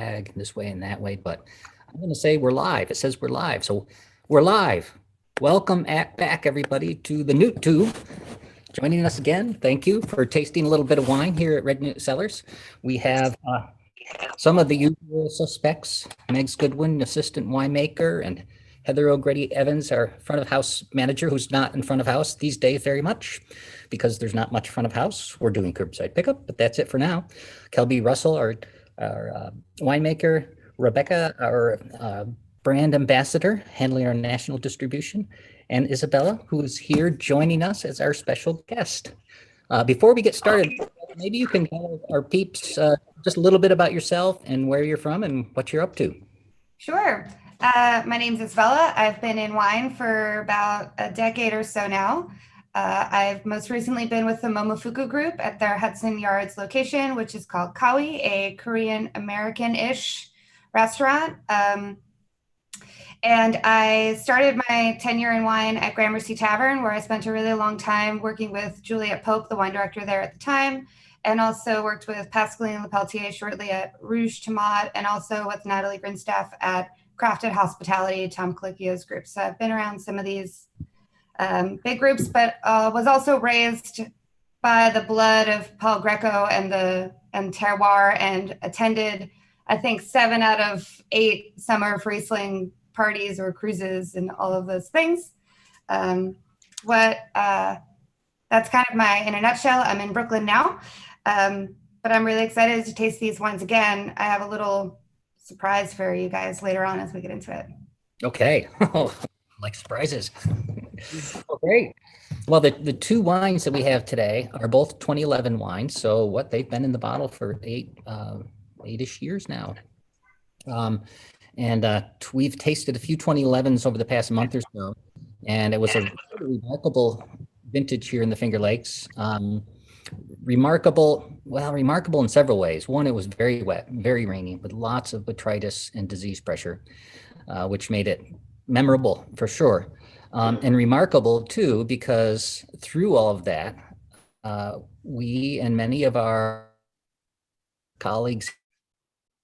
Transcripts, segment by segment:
lag this way and that way, but I'm going to say we're live. It says we're live. So we're live. Welcome back, everybody, to the Newt Tube. Joining us again. Thank you for tasting a little bit of wine here at Red Newt Cellars. We have some of the usual suspects: Megs Goodwin, assistant winemaker, and Heather O'Grady Evans, our front of house manager, who's not in front of house these days very much because there's not much front of house. We're doing curbside pickup, but that's it for now. Kelby Russell, our winemaker, Rebecca, our brand ambassador, handling our national distribution, and Isabella, who is here joining us as our special guest. Before we get started, maybe you can tell our peeps just a little bit about yourself and where you're from and what you're up to. Sure. My name's Isabella. I've been in wine for about a decade or so now. I've most recently been with the Momofuku group at their Hudson Yards location, which is called Kawi, a Korean American-ish restaurant. And I started my tenure in wine at Gramercy Tavern, where I spent a really long time working with Juliette Pope, the wine director there at the time, and also worked with Pascaline Lepelletier shortly at Rouge Tomate, and also with Natalie Grinstaff at Crafted Hospitality, Tom Colicchio's group. So I've been around some of these big groups, but was also raised by the blood of Paul Greco and terroir, and attended, I think, 7 out of 8 summer Riesling parties or cruises and all of those things. That's kind of in a nutshell. I'm in Brooklyn now, but I'm really excited to taste these wines again. I have a little surprise for you guys later on as we get into it. Okay. Like surprises. Well, great. Well, the 2 wines that we have today are both 2011 wines. So they've been in the bottle for 8-ish years now. And we've tasted a few 2011s over the past month or so, and it was a really remarkable vintage here in the Finger Lakes. Remarkable in several ways. One, it was very wet, very rainy, with lots of botrytis and disease pressure, which made it memorable for sure. And remarkable too, because through all of that, we and many of our colleagues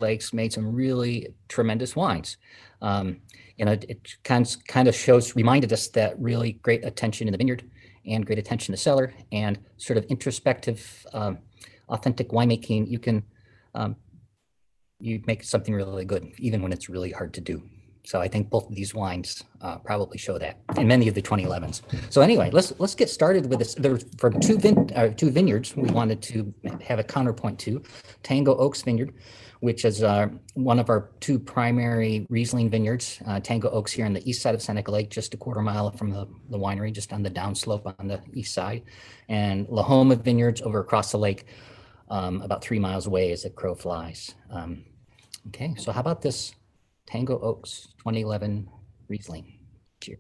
Lakes made some really tremendous wines. It kind of reminded us that really great attention in the vineyard and great attention to cellar and sort of introspective, authentic winemaking. You make something really good, even when it's really hard to do. So I think both of these wines probably show that, and many of the 2011s. So anyway, let's get started with this. There from two vineyards we wanted to have a counterpoint to. Tango Oaks Vineyard, which is one of our 2 primary Riesling vineyards. Tango Oaks here on the east side of Seneca Lake, just a quarter mile from the winery, just on the downslope on the east side. And Lahoma Vineyards over across the lake, about 3 miles away as the crow flies. Okay, so how about this Tango Oaks 2011 Riesling? Cheers.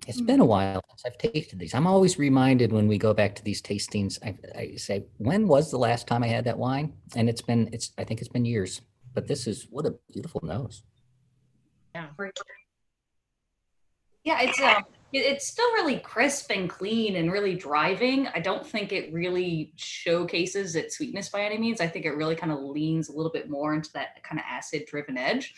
It's been a while since I've tasted these. I'm always reminded when we go back to these tastings, I say, when was the last time I had that wine? And I think it's been years, but what a beautiful nose. Yeah. Yeah, it's still really crisp and clean and really driving. I don't think it really showcases its sweetness by any means. I think it really kind of leans a little bit more into that kind of acid-driven edge,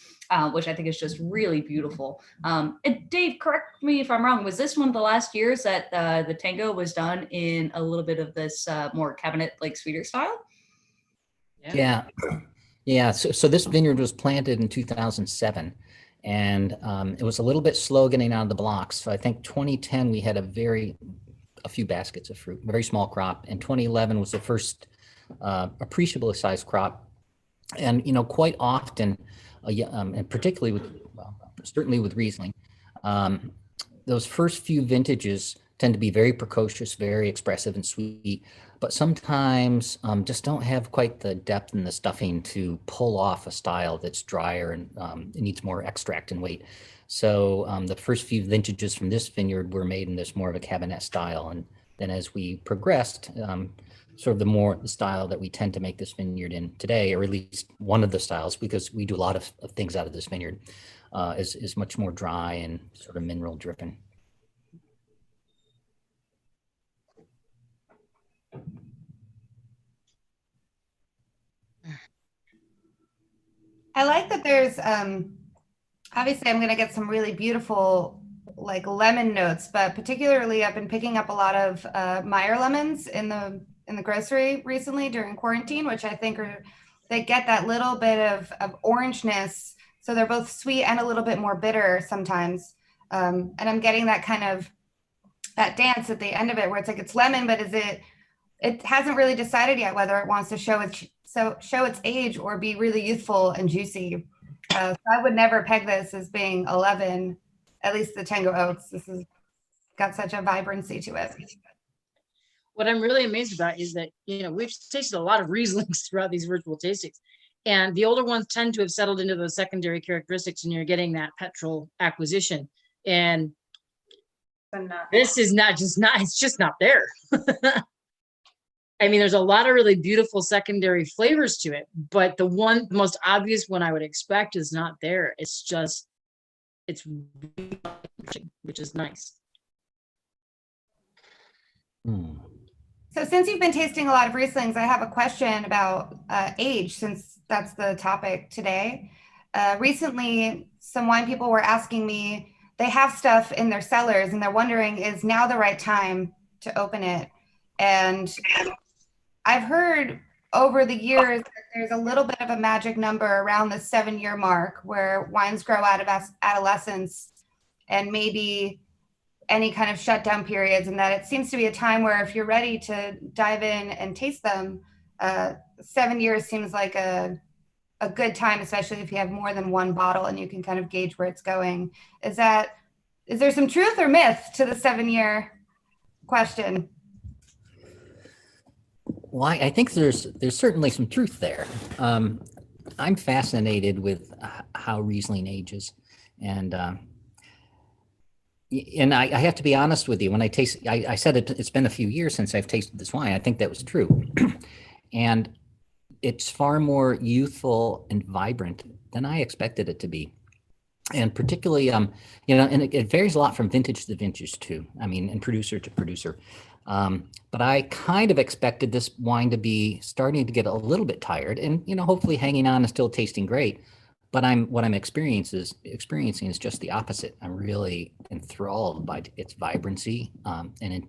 which I think is just really beautiful. And Dave, correct me if I'm wrong, was this one of the last years that the Tango was done in a little bit of this more cabinet, like sweeter style? Yeah. So this vineyard was planted in 2007. And it was a little bit slow getting out of the blocks. So I think 2010, we had a few baskets of fruit, a very small crop. And 2011 was the first appreciable sized crop. And, quite often, and particularly certainly with Riesling, those first few vintages tend to be very precocious, very expressive and sweet, but sometimes just don't have quite the depth and the stuffing to pull off a style that's drier and it needs more extract and weight. So the first few vintages from this vineyard were made in this more of a cabernet style. And then as we progressed, sort of the style that we tend to make this vineyard in today, or at least one of the styles, because we do a lot of things out of this vineyard, is much more dry and sort of mineral driven. I like that there's obviously I'm going to get some really beautiful like lemon notes, but particularly I've been picking up a lot of Meyer lemons in the grocery recently during quarantine, which I think they get that little bit of orangeness. So they're both sweet and a little bit more bitter sometimes. And I'm getting that kind of that dance at the end of it where it's like it's lemon, but it hasn't really decided yet whether it wants to show its age or be really youthful and juicy. So I would never peg this as being 11, at least the Tango Oaks. This has got such a vibrancy to it. What I'm really amazed about is that, we've tasted a lot of Rieslings throughout these virtual tastings, and the older ones tend to have settled into those secondary characteristics, and you're getting that petrol acquisition. And this is it's just not there. I mean, there's a lot of really beautiful secondary flavors to it, but the most obvious one I would expect is not there. It's which is nice. So since you've been tasting a lot of Rieslings, I have a question about age, since that's the topic today. Recently, some wine people were asking me, they have stuff in their cellars and they're wondering, is now the right time to open it? And I've heard over the years that there's a little bit of a magic number around the 7-year mark where wines grow out of adolescence and maybe any kind of shutdown periods, and that it seems to be a time where if you're ready to dive in and taste them, 7 years seems like a good time, especially if you have more than one bottle and you can kind of gauge where it's going. Is there some truth or myth to the 7-year question? Well, I think there's certainly some truth there. I'm fascinated with how Riesling ages, and I have to be honest with you. When I taste, I said it's been a few years since I've tasted this wine. I think that was true, and it's far more youthful and vibrant than I expected it to be. And particularly, and it varies a lot from vintage to vintage too. I mean, and producer to producer. But I kind of expected this wine to be starting to get a little bit tired, and hopefully hanging on and still tasting great. But what I'm experiencing is just the opposite. I'm really enthralled by its vibrancy, and it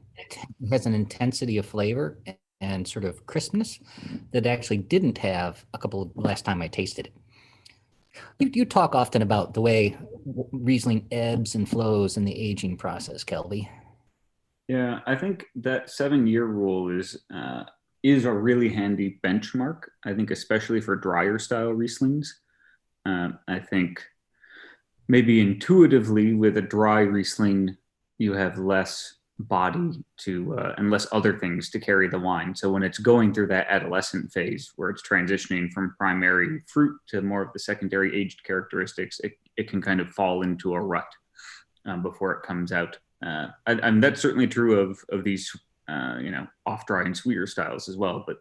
has an intensity of flavor and sort of crispness that actually didn't have last time I tasted it. You talk often about the way Riesling ebbs and flows in the aging process, Kelby. Yeah, I think that 7-year rule is a really handy benchmark. I think especially for drier style Rieslings. I think maybe intuitively with a dry Riesling, you have less body and less other things to carry the wine. So when it's going through that adolescent phase where it's transitioning from primary fruit to more of the secondary aged characteristics, it can kind of fall into a rut before it comes out. And that's certainly true of these, off-dry and sweeter styles as well. But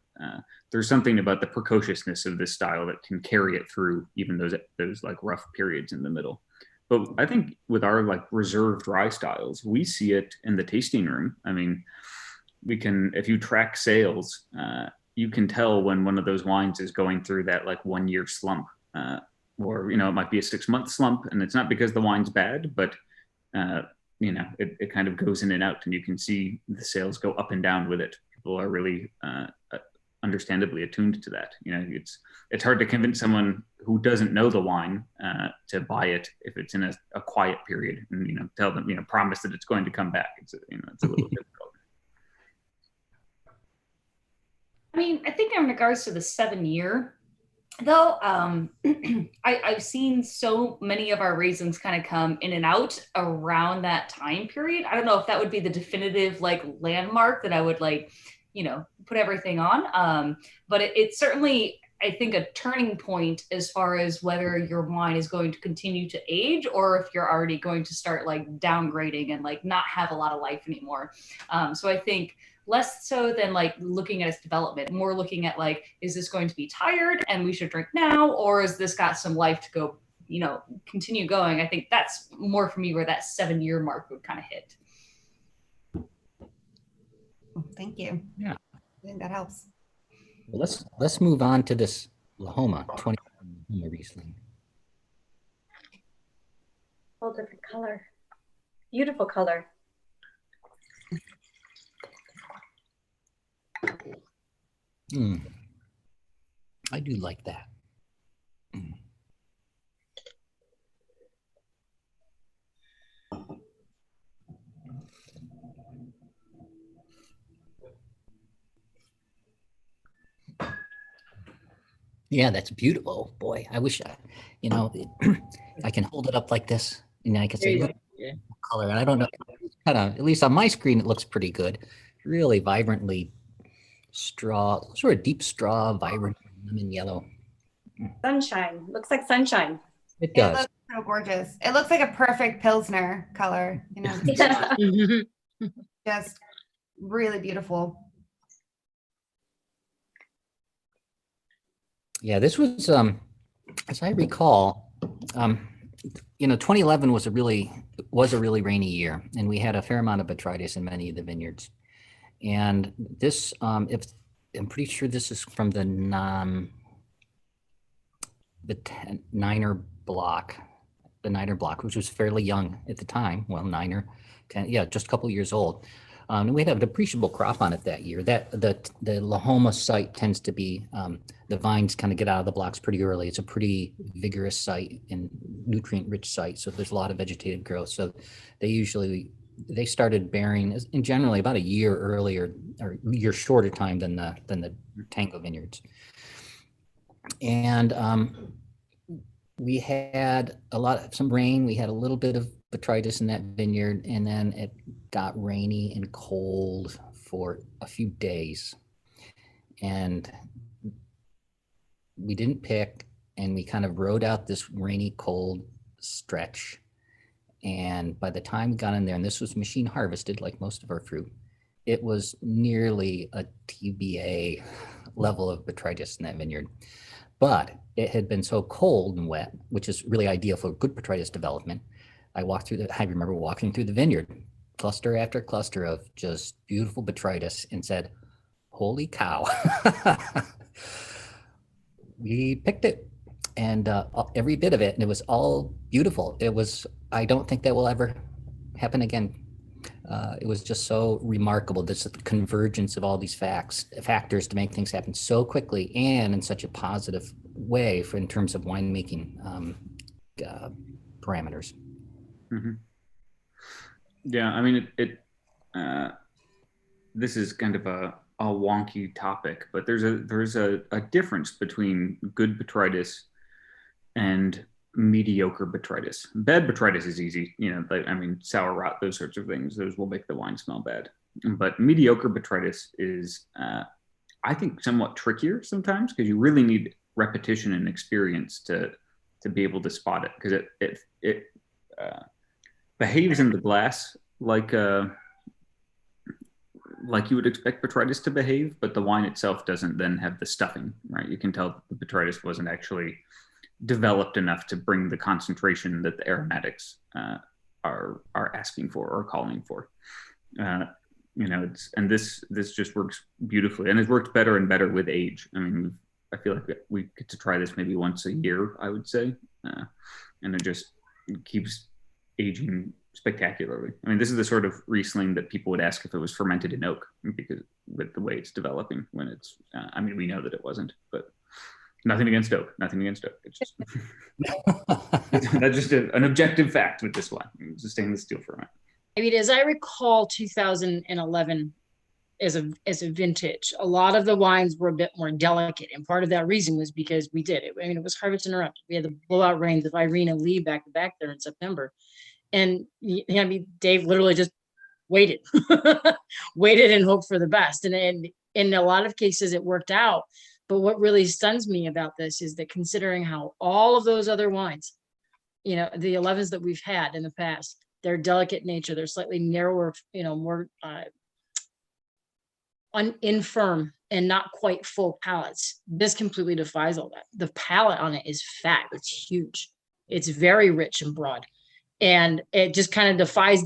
there's something about the precociousness of this style that can carry it through even those like rough periods in the middle. But I think with our like reserve dry styles, we see it in the tasting room. I mean, if you track sales, you can tell when one of those wines is going through that like 1-year slump, or it might be a 6-month slump, and it's not because the wine's bad, but it kind of goes in and out, and you can see the sales go up and down with it. People are really understandably attuned to that. It's hard to convince someone who doesn't know the wine to buy it if it's in a quiet period, and tell them, promise that it's going to come back. It's a little difficult. I mean, I think in regards to the 7-year, though, I've seen so many of our Rieslings kind of come in and out around that time period. I don't know if that would be the definitive like landmark that I would put everything on. But it's certainly, I think, a turning point as far as whether your wine is going to continue to age or if you're already going to start like downgrading and like not have a lot of life anymore. So I think less so than like looking at its development, more looking at like, is this going to be tired and we should drink now, or has this got some life to go continue going, I think that's more for me where that 7-year mark would kind of hit. Thank you. Yeah. I think that helps. Well, let's move on to this Lahoma 20 Lahoma Riesling. Whole different color. Beautiful color. I do like that. Yeah, that's beautiful. Boy, I wish I can hold it up like this and I can say, look, color. And I don't know, kind of, at least on my screen, it looks pretty good. Really vibrantly straw, sort of deep straw, vibrant lemon yellow. Sunshine. Looks like sunshine. It It does. looks so gorgeous. It looks like a perfect Pilsner color, Yeah. just really beautiful. Yeah, this was, as I recall, 2011 was a really rainy year, and we had a fair amount of botrytis in many of the vineyards. And this, if I'm pretty sure this is from the Niner block, which was fairly young at the time. Well, 10, yeah, just a couple years old. And we had an appreciable crop on it that year. That the Lahoma site tends to be, the vines kind of get out of the blocks pretty early. It's a pretty vigorous site and nutrient-rich site, so there's a lot of vegetative growth. So they started bearing in generally about a year earlier or a year shorter time than the Tango vineyards. And we had some rain. We had a little bit of botrytis in that vineyard, and then it got rainy and cold for a few days. And we didn't pick, and we kind of rode out this rainy, cold stretch. And by the time we got in there, and this was machine harvested like most of our fruit, it was nearly a TBA level of botrytis in that vineyard. But it had been so cold and wet, which is really ideal for good botrytis development. I remember walking through the vineyard, cluster after cluster of just beautiful botrytis, and said, holy cow. We picked it, and every bit of it, and it was all beautiful. I don't think that will ever happen again. It was just so remarkable, this convergence of all these factors to make things happen so quickly and in such a positive way in terms of winemaking parameters. Mm-hmm. Yeah, I mean, this is kind of a wonky topic, but there's a difference between good botrytis and mediocre botrytis. Bad botrytis is easy, sour rot, those sorts of things. Those will make the wine smell bad. But mediocre botrytis is, I think, somewhat trickier sometimes because you really need repetition and experience to be able to spot it, because it behaves in the glass like you would expect botrytis to behave, but the wine itself doesn't then have the stuffing, right? You can tell the botrytis wasn't actually developed enough to bring the concentration that the aromatics are asking for or calling for. This just works beautifully, and it worked better and better with age. I mean, I feel like we get to try this maybe once a year, I would say, and it just keeps aging spectacularly. I mean, this is the sort of Riesling that people would ask if it was fermented in oak, because with the way it's developing when it's, we know that it wasn't, but nothing against oak. It's just, that's just an objective fact with this wine. It's a stainless steel ferment. I mean, as I recall, 2011 as a vintage, a lot of the wines were a bit more delicate, and part of that reason was because we did it. I mean, it was harvest interrupted. We had the blowout rains of Irene and Lee back to back there in September, and Dave literally just waited, waited and hoped for the best. And in a lot of cases, it worked out. But what really stuns me about this is that, considering how all of those other wines, the 11s that we've had in the past, their delicate nature, they're slightly narrower, more infirm and not quite full palates. This completely defies all that. The palate on it is fat. It's huge. It's very rich and broad. And it just kind of defies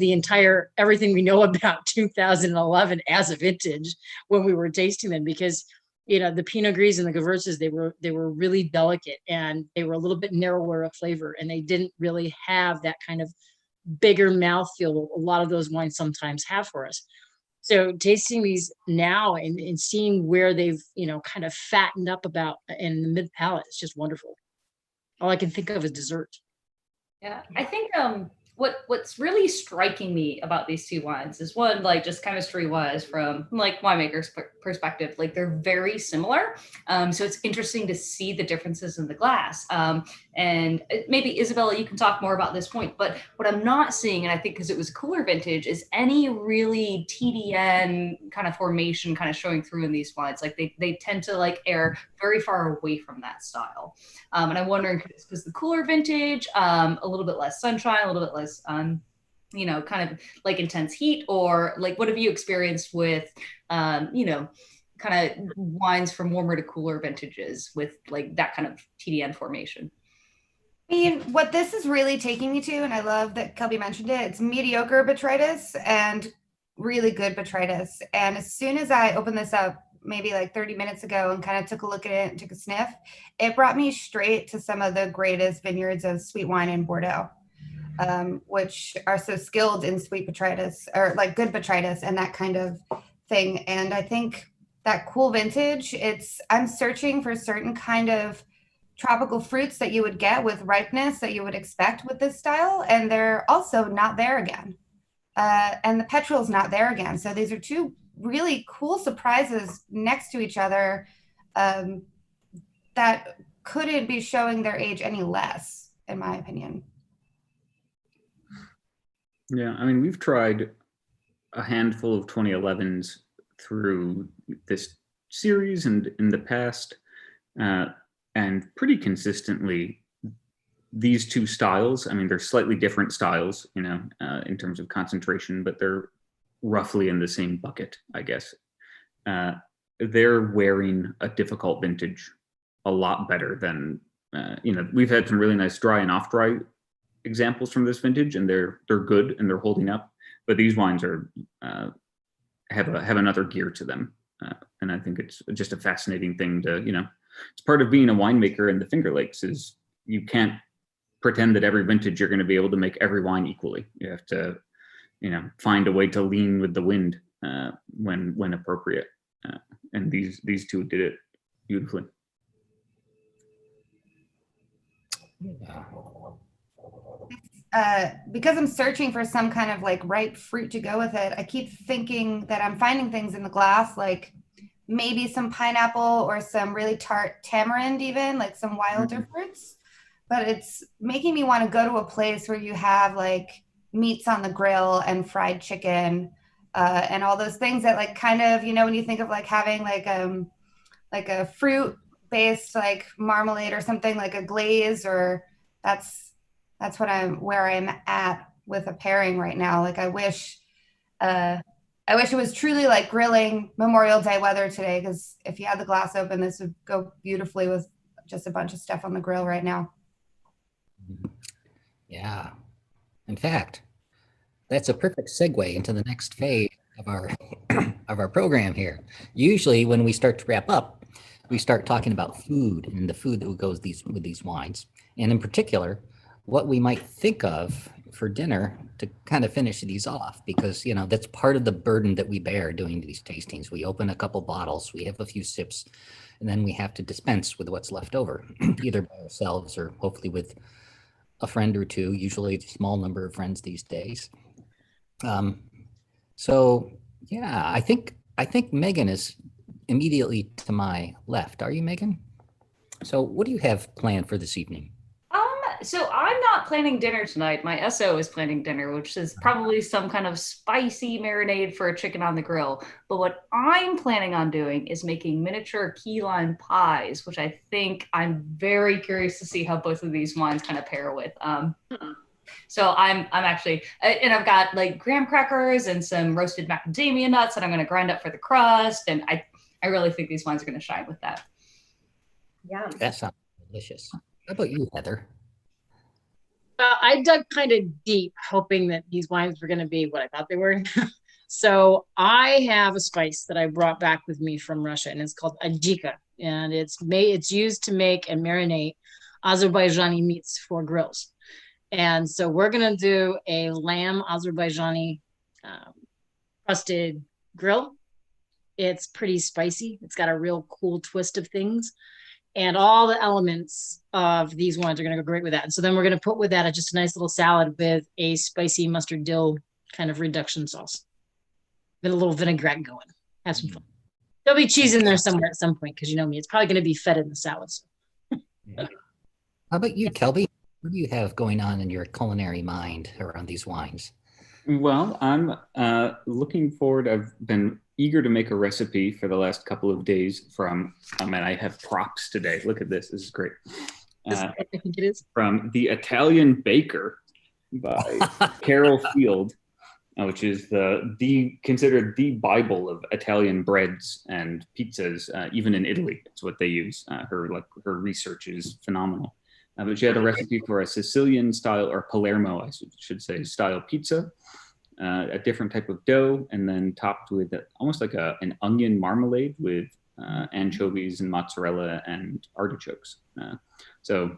everything we know about 2011 as a vintage when we were tasting them, because the Pinot Gris and the Gewurzes, they were really delicate, and they were a little bit narrower of flavor, and they didn't really have that kind of bigger mouthfeel a lot of those wines sometimes have for us. So tasting these now and seeing where they've kind of fattened up about in the mid palate, it's just wonderful. All I can think of is dessert. Yeah, I think what's really striking me about these two wines is, one, like, just chemistry wise, from like winemaker's perspective, like, they're very similar. So it's interesting to see the differences in the glass. And maybe Isabella, you can talk more about this point, but what I'm not seeing, and I think because it was a cooler vintage, is any really TDN kind of formation kind of showing through in these wines. Like, they tend to like err very far away from that style. And I'm wondering, because the cooler vintage, a little bit less sunshine, a little bit less, kind of like intense heat, or like, what have you experienced with, kind of wines from warmer to cooler vintages with like that kind of TDN formation? I mean, what this is really taking me to, and I love that Kelby mentioned it, it's mediocre botrytis and really good botrytis. And as soon as I opened this up, maybe like 30 minutes ago, and kind of took a look at it and took a sniff, it brought me straight to some of the greatest vineyards of sweet wine in Bordeaux, which are so skilled in sweet botrytis, or like good botrytis and that kind of thing. And I think that cool vintage, I'm searching for certain kind of tropical fruits that you would get with ripeness that you would expect with this style, and they're also not there again. And the petrol's not there again. So these are two really cool surprises next to each other, that couldn't be showing their age any less, in my opinion. Yeah, I mean, we've tried a handful of 2011s through this series and in the past, and pretty consistently, these two styles, I mean, they're slightly different styles, in terms of concentration, but they're roughly in the same bucket, I guess. They're wearing a difficult vintage a lot better than, we've had some really nice dry and off dry examples from this vintage, and they're good and they're holding up, but these wines are have another gear to them, and I think it's just a fascinating thing to, it's part of being a winemaker in the Finger Lakes, is you can't pretend that every vintage you're going to be able to make every wine equally. You have to find a way to lean with the wind when appropriate, and these two did it beautifully. Because I'm searching for some kind of like ripe fruit to go with it, I keep thinking that I'm finding things in the glass, like maybe some pineapple or some really tart tamarind, even like some wilder fruits. But it's making me want to go to a place where you have like meats on the grill and fried chicken, and all those things that like kind of, when you think of like having like a fruit based like marmalade or something, like a glaze, or that's where I'm at with a pairing right now. Like I wish it was truly like grilling Memorial Day weather today, because if you had the glass open, this would go beautifully with just a bunch of stuff on the grill right now. Yeah. In fact, that's a perfect segue into the next phase of our program here. Usually when we start to wrap up, we start talking about food and the food that goes with these wines. And in particular, what we might think of for dinner to kind of finish these off, because, that's part of the burden that we bear doing these tastings. We open a couple bottles, we have a few sips, and then we have to dispense with what's left over, either by ourselves or hopefully with a friend or two, usually a small number of friends these days. So yeah, I think Megan is immediately to my left. Are you, Megan? So what do you have planned for this evening? So I'm not planning dinner tonight. My SO is planning dinner, which is probably some kind of spicy marinade for a chicken on the grill. But what I'm planning on doing is making miniature key lime pies, which I think I'm very curious to see how both of these wines kind of pair with. So I'm actually, and I've got like graham crackers and some roasted macadamia nuts that I'm going to grind up for the crust. And I really think these wines are going to shine with that. Yeah. That sounds delicious. How about you, Heather? I dug kind of deep, hoping that these wines were going to be what I thought they were. So I have a spice that I brought back with me from Russia, and it's called ajika, and it's used to make and marinate Azerbaijani meats for grills. And so we're going to do a lamb Azerbaijani crusted grill. It's pretty spicy. It's got a real cool twist of things. And all the elements of these wines are going to go great with that. And so then we're going to put with that just a nice little salad with a spicy mustard dill kind of reduction sauce. With a little vinaigrette going. Have some fun. There'll be cheese in there somewhere at some point, because you know me. It's probably going to be fed in the salad. So. How about you, Kelby? What do you have going on in your culinary mind around these wines? Well, I'm looking forward. I've been eager to make a recipe for the last couple of days from, and I have props today. Look at this. This is great. I think it is. From The Italian Baker by Carol Field, which is considered the Bible of Italian breads and pizzas, even in Italy. That's what they use. Her research is phenomenal. But she had a recipe for a Sicilian style, or Palermo, I should say, style pizza, a different type of dough, and then topped with almost like an onion marmalade with anchovies and mozzarella and artichokes. So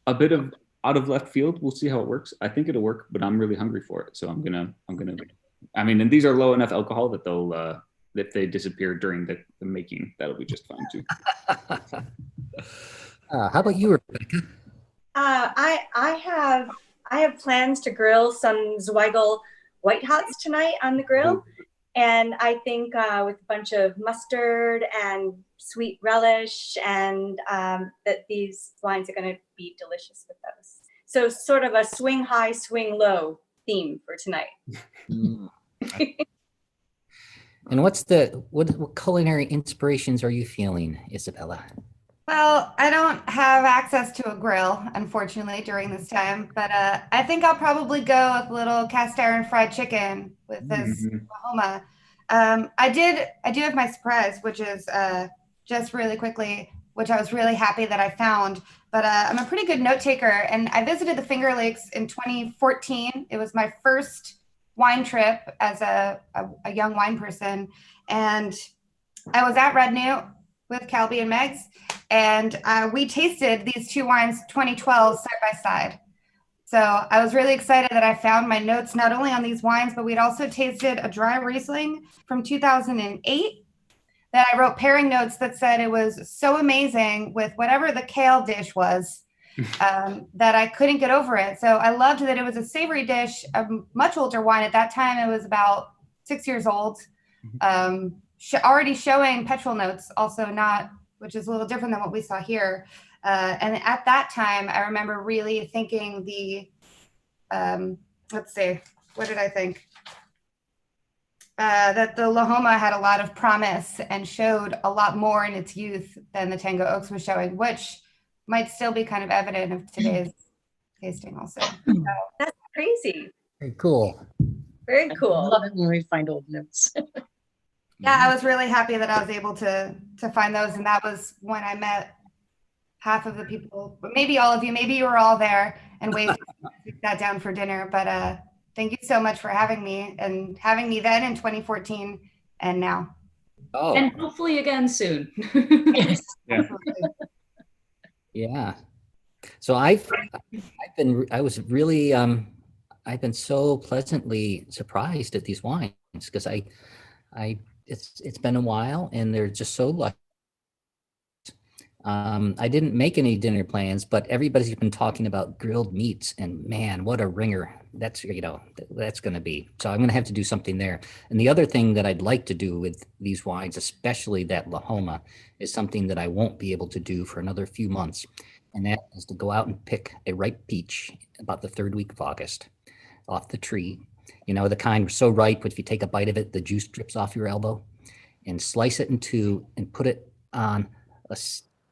a bit of out of left field. We'll see how it works. I think it'll work, but I'm really hungry for it. So I'm gonna. I mean, and these are low enough alcohol that they'll if they disappear during the making, that'll be just fine too. How about you, Rebecca? I have plans to grill some Zweigel White Hots tonight on the grill, and I think with a bunch of mustard and sweet relish, and that these wines are going to be delicious with those. So sort of a swing high, swing low theme for tonight. And what culinary inspirations are you feeling, Isabella? Well, I don't have access to a grill, unfortunately, during this time, but I think I'll probably go with a little cast iron fried chicken with this Lahoma. I do have my surprise, which is just really quickly, which I was really happy that I found. But I'm a pretty good note taker, and I visited the Finger Lakes in 2014. It was my first wine trip as a young wine person, and I was at Red Newt with Calby and Megs, and we tasted these two wines 2012 side by side. So I was really excited that I found my notes not only on these wines, but we'd also tasted a dry Riesling from 2008 that I wrote pairing notes that said it was so amazing with whatever the kale dish was that I couldn't get over it. So I loved that it was a savory dish, a much older wine. At that time, it was about 6 years old. Already showing petrol notes, also not, which is a little different than what we saw here. And at that time, I remember really thinking let's see, what did I think? That the Lahoma had a lot of promise and showed a lot more in its youth than the Tango Oaks was showing, which might still be kind of evident of today's tasting also. So, That's crazy. Very cool. Very I cool. love it when we find old notes. yeah, I was really happy that I was able to find those. And that was when I met half of the people, maybe all of you, maybe you were all there and sat down for dinner. But thank you so much for having me then in 2014 and now. Oh, And hopefully again soon. Yeah. yeah. So I've been so pleasantly surprised at these wines because it's been a while and they're just so lucky. I didn't make any dinner plans, but everybody's been talking about grilled meats, and man, what a ringer that's going to be. So I'm going to have to do something there. And the other thing that I'd like to do with these wines, especially that Lahoma, is something that I won't be able to do for another few months. And that is to go out and pick a ripe peach about the third week of August off the tree. You know, the kind so ripe, if you take a bite of it, the juice drips off your elbow, and slice it in two and put it on a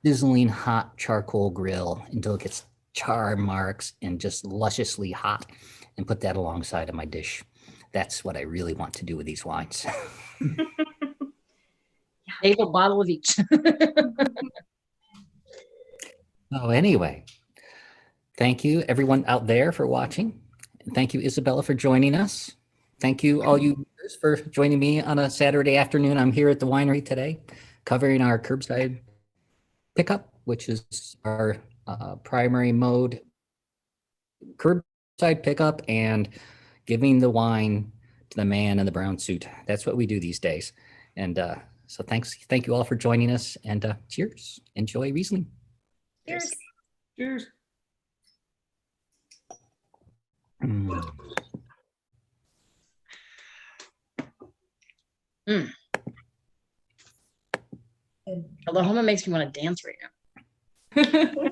sizzling hot charcoal grill until it gets char marks and just lusciously hot, and put that alongside of my dish. That's what I really want to do with these wines. Save a bottle of each. Oh, anyway, Thank you, everyone out there, for watching. And thank you, Isabella, for joining us. Thank you, all you viewers, for joining me on a Saturday afternoon. I'm here at the winery today, covering our curbside pickup, which is our primary mode, curbside pickup, and giving the wine to the man in the brown suit. That's what we do these days. And so thank you all for joining us, and cheers. Enjoy Riesling. Cheers. Cheers. Mm. Lahoma makes me want to dance right now.